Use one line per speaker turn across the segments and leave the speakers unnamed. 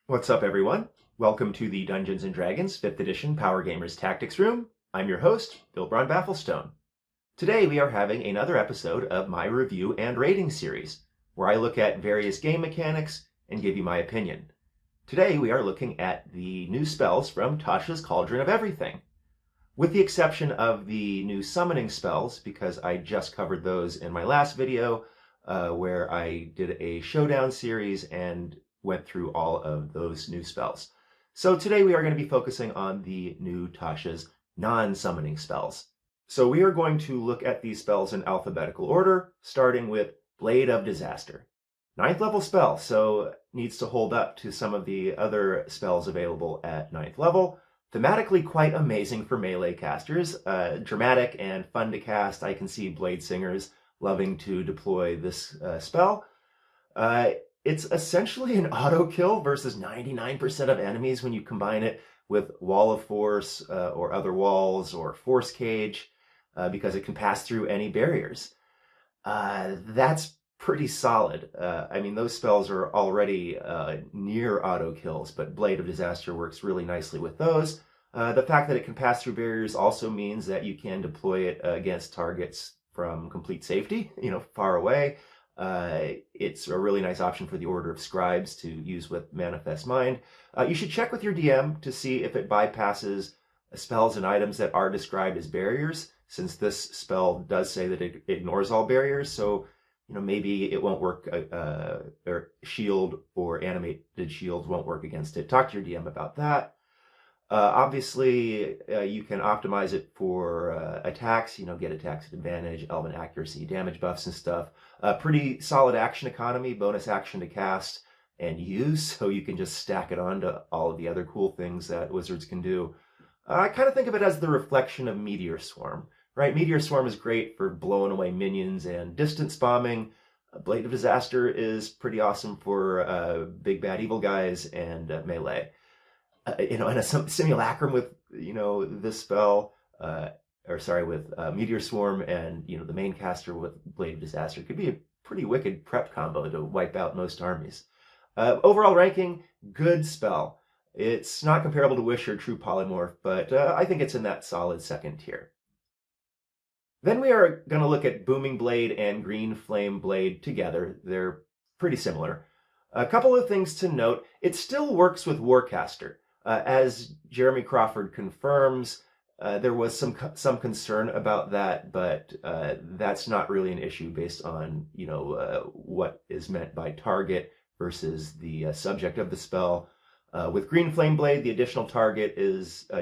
What's up, everyone? Welcome to the Dungeons & Dragons 5th Edition Power Gamers Tactics Room. I'm your host, Bilbrons Bafflestone. Today we are having another episode of my review and rating series, where I look at various game mechanics and give you my opinion. Today we are looking at the new spells from Tasha's Cauldron of Everything. With the exception of the new summoning spells, because I just covered those in my last video, where I did a showdown series and went through all of those new spells. So today we are going to be focusing on the new Tasha's non-summoning spells. So we are going to look at these spells in alphabetical order, starting with Blade of Disaster. 9th level spell, so needs to hold up to some of the other spells available at 9th level. Thematically quite amazing for melee casters. Dramatic and fun to cast. I can see Blade Singers loving to deploy this spell. It's essentially an auto kill versus 99% of enemies when you combine it with Wall of Force or other walls or Force Cage, because it can pass through any barriers. That's pretty solid. I mean, those spells are already near auto kills, but Blade of Disaster works really nicely with those. The fact that it can pass through barriers also means that you can deploy it against targets from complete safety, far away. It's a really nice option for the Order of Scribes to use with Manifest Mind. You should check with your DM to see if it bypasses spells and items that are described as barriers, since this spell does say that it ignores all barriers. So, maybe it won't work, or shield or animated shields won't work against it. Talk to your DM about that. Obviously, you can optimize it for attacks, get attacks at advantage, elven accuracy, damage buffs and stuff. Pretty solid action economy, bonus action to cast and use, so you can just stack it on to all of the other cool things that wizards can do. I kind of think of it as the reflection of Meteor Swarm, right? Meteor Swarm is great for blowing away minions and distance bombing. Blade of Disaster is pretty awesome for big bad evil guys and melee. And a simulacrum with, this spell, with Meteor Swarm and, the main caster with Blade of Disaster could be a pretty wicked prep combo to wipe out most armies. Overall ranking, good spell. It's not comparable to Wish or True Polymorph, but I think it's in that solid second tier. Then we are going to look at Booming Blade and Green Flame Blade together. They're pretty similar. A couple of things to note. It still works with Warcaster. As Jeremy Crawford confirms, there was some concern about that, but that's not really an issue based on what is meant by target versus the subject of the spell. With Green Flame Blade, the additional target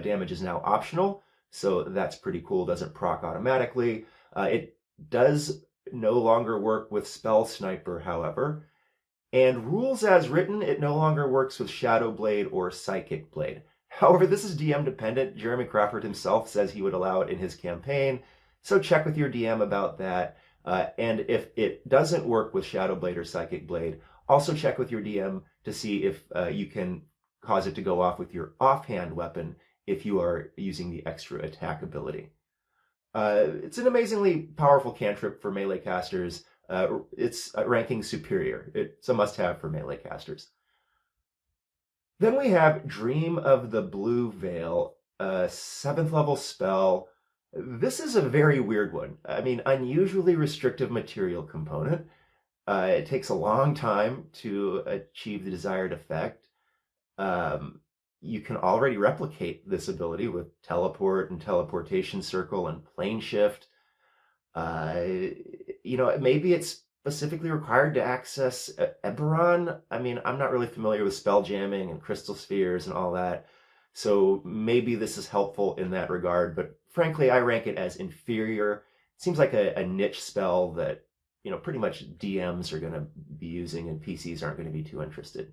damage is now optional, so that's pretty cool. Doesn't proc automatically. It does no longer work with Spell Sniper, however. And rules as written, it no longer works with Shadow Blade or Psychic Blade. However, this is DM dependent. Jeremy Crawford himself says he would allow it in his campaign, so check with your DM about that. And if it doesn't work with Shadow Blade or Psychic Blade, also check with your DM to see if you can cause it to go off with your offhand weapon if you are using the extra attack ability. It's an amazingly powerful cantrip for melee casters. It's ranking superior. It's a must-have for melee casters. Then we have Dream of the Blue Veil, a 7th level spell. This is a very weird one. I mean, unusually restrictive material component. It takes a long time to achieve the desired effect. You can already replicate this ability with Teleport and Teleportation Circle and Plane Shift. Maybe it's specifically required to access Eberron. I mean, I'm not really familiar with spell jamming and crystal spheres and all that, so maybe this is helpful in that regard, but frankly, I rank it as inferior. It seems like a niche spell that, pretty much DMs are going to be using and PCs aren't going to be too interested.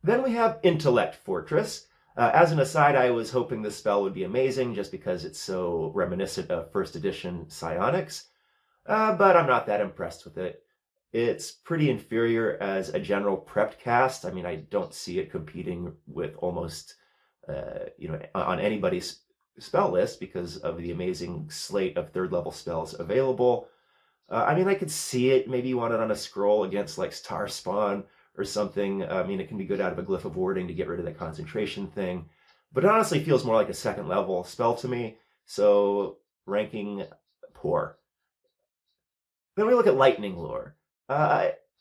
Then we have Intellect Fortress. As an aside, I was hoping this spell would be amazing just because it's so reminiscent of first edition psionics, but I'm not that impressed with it. It's pretty inferior as a general prepped cast. I mean, I don't see it competing with almost, on anybody's spell list because of the amazing slate of 3rd level spells available. I mean, I could see it. Maybe you want it on a scroll against like Star Spawn or something. I mean, it can be good out of a Glyph of Warding to get rid of that concentration thing. But it honestly feels more like a second level spell to me, so ranking poor. Then we look at Lightning Lure.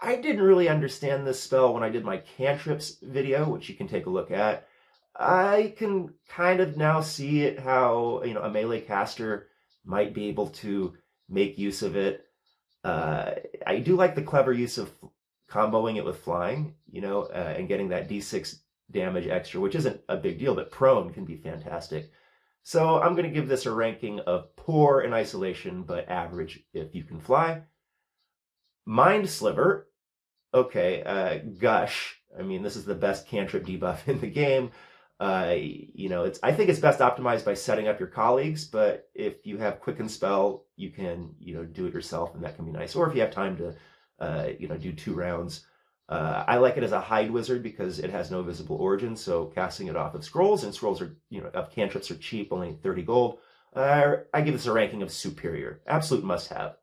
I didn't really understand this spell when I did my cantrips video, which you can take a look at. I can kind of now see it how, a melee caster might be able to make use of it. I do like the clever use of comboing it with flying, and getting that d6 damage extra, which isn't a big deal, but prone can be fantastic. So I'm going to give this a ranking of poor in isolation, but average if you can fly. Mind Sliver. Okay, Gush. I mean, this is the best cantrip debuff in the game. I think it's best optimized by setting up your colleagues, but if you have Quicken Spell, you can, do it yourself, and that can be nice. Or if you have time to, do 2 rounds. I like it as a hide wizard because it has no visible origin, so casting it off of scrolls, and scrolls are, of cantrips are cheap, only 30 gold. I give this a ranking of superior. Absolute must-have.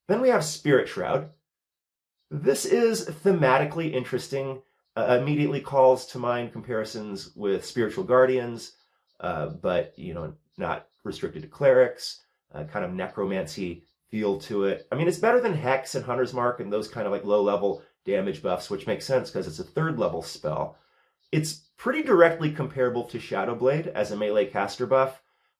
Then we have Spirit Shroud. This is thematically interesting. Immediately calls to mind comparisons with Spiritual Guardians, but, not restricted to clerics, kind of necromancy feel to it. I mean, it's better than Hex and Hunter's Mark and those kind of like low-level damage buffs, which makes sense because it's a 3rd level spell. It's pretty directly comparable to Shadowblade as a melee caster buff.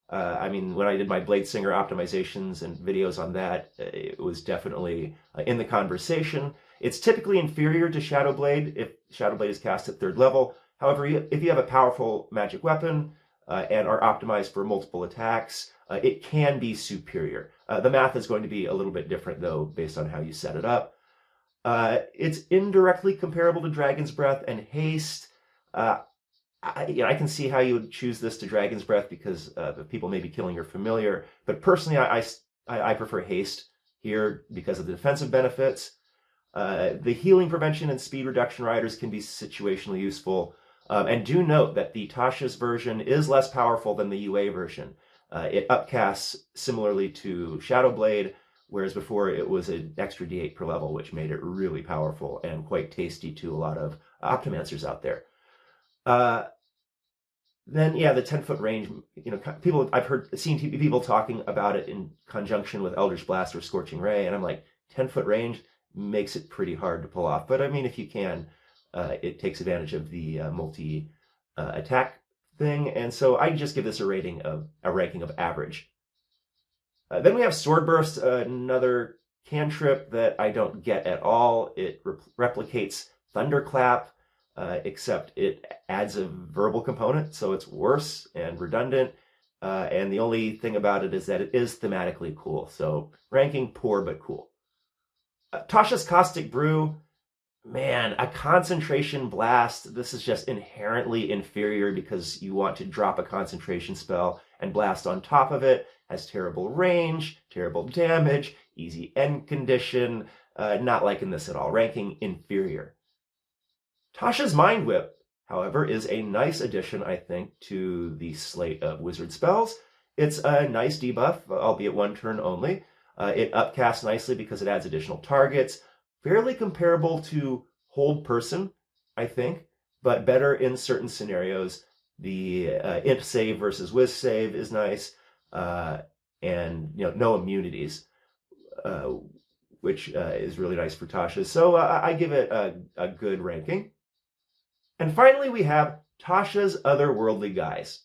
I mean, when I did my Bladesinger optimizations and videos on that, it was definitely in the conversation. It's typically inferior to Shadowblade if Shadowblade is cast at 3rd level. However, if you have a powerful magic weapon and are optimized for multiple attacks, it can be superior. The math is going to be a little bit different, though, based on how you set it up. It's indirectly comparable to Dragon's Breath and Haste. I can see how you would choose this to Dragon's Breath because people may be killing your familiar. But personally, I prefer Haste here because of the defensive benefits. The healing prevention and speed reduction riders can be situationally useful. And do note that the Tasha's version is less powerful than the UA version. It upcasts similarly to Shadowblade, whereas before it was an extra d8 per level, which made it really powerful and quite tasty to a lot of Optimancers out there. Then, yeah, the 10-foot range, I've seen people talking about it in conjunction with Eldritch Blast or Scorching Ray, and I'm like, 10-foot range makes it pretty hard to pull off. But I mean, if you can, it takes advantage of the multi-attack thing, and so I just give this a ranking of average. Then we have Sword Burst, another cantrip that I don't get at all. It replicates Thunderclap, except it adds a verbal component, so it's worse and redundant. And the only thing about it is that it is thematically cool. So ranking poor but cool. Tasha's Caustic Brew. Man, a concentration blast. This is just inherently inferior because you want to drop a concentration spell and blast on top of it. Has terrible range, terrible damage, easy end condition. Not liking this at all. Ranking inferior. Tasha's Mind Whip, however, is a nice addition, I think, to the slate of wizard spells. It's a nice debuff, albeit 1 turn only. It upcasts nicely because it adds additional targets. Fairly comparable to Hold Person, I think, but better in certain scenarios. The Imp save versus Wiz save is nice, and no immunities, which is really nice for Tasha. So I give it a good ranking. And finally, we have Tasha's Otherworldly Guise.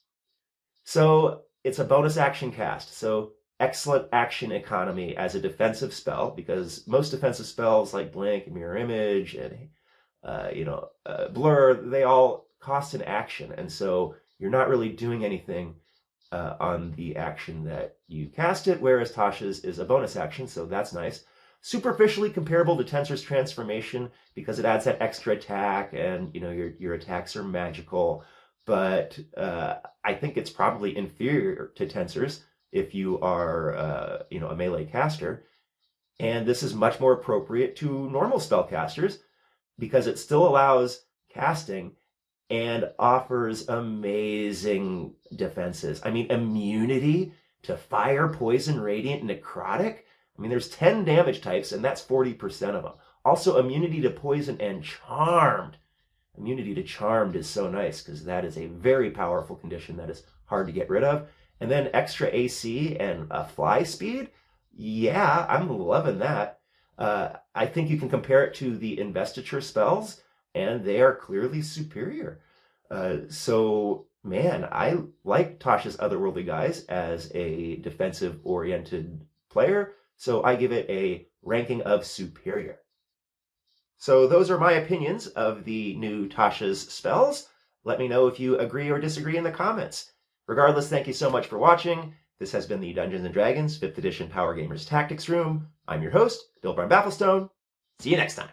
So it's a bonus action cast. So excellent action economy as a defensive spell, because most defensive spells like Blink, Mirror Image, and Blur, they all cost an action, and so you're not really doing anything on the action that you cast it, whereas Tasha's is a bonus action, so that's nice. Superficially comparable to Tensor's Transformation because it adds that extra attack, and your attacks are magical, but I think it's probably inferior to Tensor's if you are, a melee caster. And this is much more appropriate to normal spellcasters because it still allows casting and offers amazing defenses. I mean, immunity to fire, poison, radiant, necrotic. I mean, there's 10 damage types, and that's 40% of them. Also, immunity to poison and charmed. Immunity to charmed is so nice because that is a very powerful condition that is hard to get rid of. And then extra AC and a fly speed. Yeah, I'm loving that. I think you can compare it to the investiture spells, and they are clearly superior. So, man, I like Tasha's Otherworldly Guise as a defensive-oriented player, so I give it a ranking of superior. So those are my opinions of the new Tasha's spells. Let me know if you agree or disagree in the comments. Regardless, thank you so much for watching. This has been the Dungeons & Dragons 5th Edition Power Gamers Tactics Room. I'm your host, Bilbrons Bafflestone. See you next time.